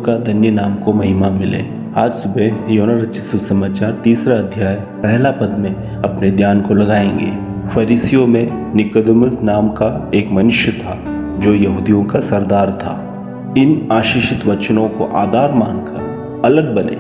का धन्य नाम को महिमा मिले। आज सुबह यूहन्ना रचित सुसमाचार 3 अध्याय 1 पद में अपने ध्यान को लगाएंगे। फरीसियों में निकोदेमुस नाम का एक मनुष्य था जो यहूदियों का सरदार था। इन आशीषित वचनों को आधार मानकर अलग बने,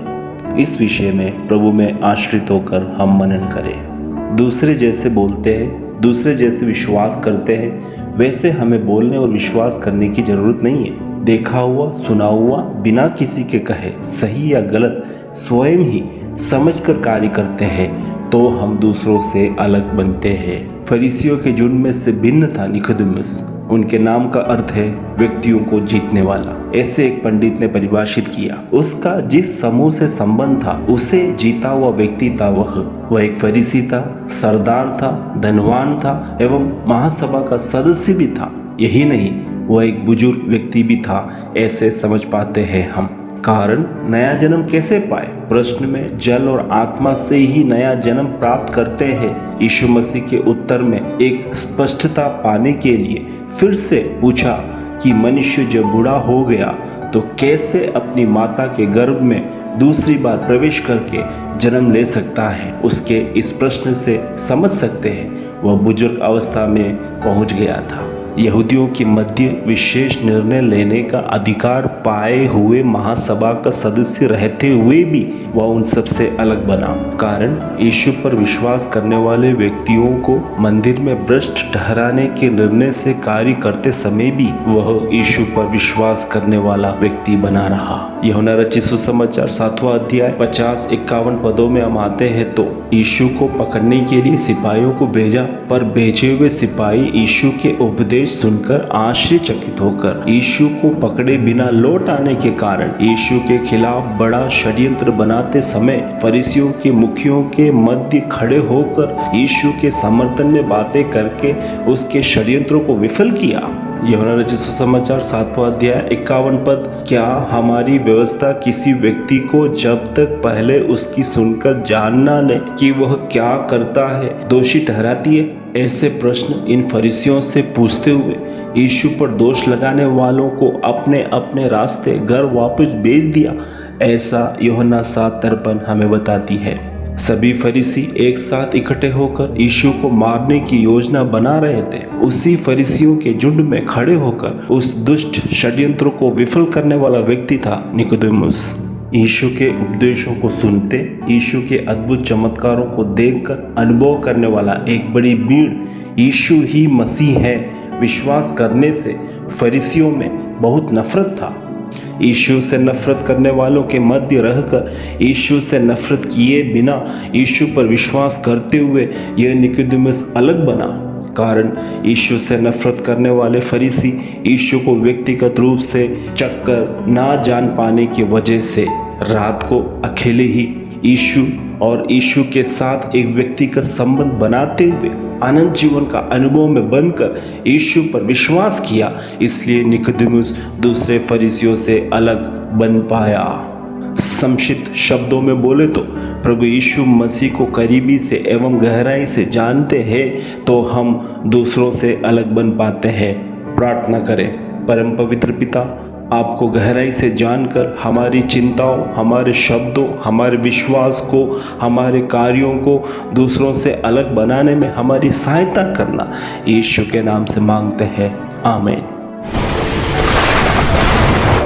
इस विषय में प्रभु में आश्रित होकर हम मनन करें। दूसरे जैसे बोलते हैं, दूसरे जैसे विश्वास करते हैं, वैसे हमें बोलने और विश्वास करने की जरूरत नहीं है। देखा हुआ, सुना हुआ, बिना किसी के कहे सही या गलत स्वयं ही समझकर कार्य करते हैं तो हम दूसरों से अलग बनते हैं। फरीसियों के झुंड में से भिन्न था निकोदेमुस। उनके नाम का अर्थ है व्यक्तियों को जीतने वाला। ऐसे एक पंडित ने परिभाषित किया। उसका जिस समूह से संबंध था उसे जीता हुआ व्यक्ति था। वह एक फरीसी था, सरदार था, धनवान था एवं महासभा का सदस्य भी था। यही नहीं, वह एक बुजुर्ग व्यक्ति भी था, ऐसे समझ पाते हैं हम। कारण नया जन्म कैसे पाए? प्रश्न में जल और आत्मा से ही नया जन्म प्राप्त करते हैं। यीशु मसीह के उत्तर में एक स्पष्टता पाने के लिए फिर से पूछा कि मनुष्य जब बूढ़ा हो गया तो कैसे अपनी माता के गर्भ में दूसरी बार प्रवेश करके जन्म ले सकता है। उसके इस प्रश्न से समझ सकते हैं वह बुजुर्ग अवस्था में पहुंच गया था। यहूदियों के मध्य विशेष निर्णय लेने का अधिकार पाए हुए महासभा का सदस्य रहते हुए भी वह उन सबसे अलग बना। कारण यीशु पर विश्वास करने वाले व्यक्तियों को मंदिर में भ्रष्ट ठहराने के निर्णय से कार्य करते समय भी वह यीशु पर विश्वास करने वाला व्यक्ति बना रहा। यूहन्ना रचित सुसमाचार 7वां अध्याय 50-51 पदों में हम आते हैं तो यीशु को पकड़ने के लिए सिपाहियों को भेजा, पर भेजे हुए सिपाही यीशु के उपदेश सुनकर आश्चर्यचकित होकर यीशु को पकड़े बिना लौट आने के कारण यीशु के खिलाफ बड़ा षड्यंत्र बनाते समय फरीसियों के मुखियों के मध्य खड़े होकर यीशु के समर्थन में बातें करके उसके षड्यंत्रों को विफल किया। यूहन्ना रचित सुसमाचार 7वां अध्याय 51 पद, क्या हमारी व्यवस्था किसी व्यक्ति को जब तक पहले उसकी सुनकर जान ना ले कि वह क्या करता है दोषी ठहराती है? ऐसे प्रश्न इन फरीसियों से पूछते हुए यीशु पर दोष लगाने वालों को अपने अपने रास्ते घर वापस भेज दिया। ऐसा यूहन्ना 7:53 हमें बताती है। सभी फरीसी एक साथ इकट्ठे होकर यीशु को मारने की योजना बना रहे थे। उसी फरीसियों के झुंड में खड़े होकर उस दुष्ट षड्यंत्र को विफल करने वाला व्यक्ति था निकोदेमुस। यीशु के उपदेशों को सुनते, यीशु के अद्भुत चमत्कारों को देखकर अनुभव करने वाला एक बड़ी भीड़ यीशु ही मसीह है विश्वास करने से फरीसियों में बहुत नफरत था। यीशु से नफरत करने वालों के मध्य रहकर यीशु से नफरत किए बिना यीशु पर विश्वास करते हुए यह निकोदेमुस अलग बना। कारण यीशु से नफरत करने वाले फरीसी यीशु को व्यक्तिगत रूप से चक्कर ना जान पाने की वजह से रात को अकेले ही यीशु और यीशु के साथ एक व्यक्ति का संबंध बनाते हुए अनंत जीवन का अनुभव में बनकर यीशु पर विश्वास किया। इसलिए निकोदेमुस दूसरे फरीसियों से अलग बन पाया। संक्षिप्त शब्दों में बोले तो प्रभु यीशु मसीह को करीबी से एवं गहराई से जानते हैं तो हम दूसरों से अलग बन पाते हैं। प्रार्थना करें। परम पवित्र पिता, आपको गहराई से जानकर हमारी चिंताओं, हमारे शब्दों, हमारे विश्वास को, हमारे कार्यों को दूसरों से अलग बनाने में हमारी सहायता करना यीशु के नाम से मांगते हैं। आमीन।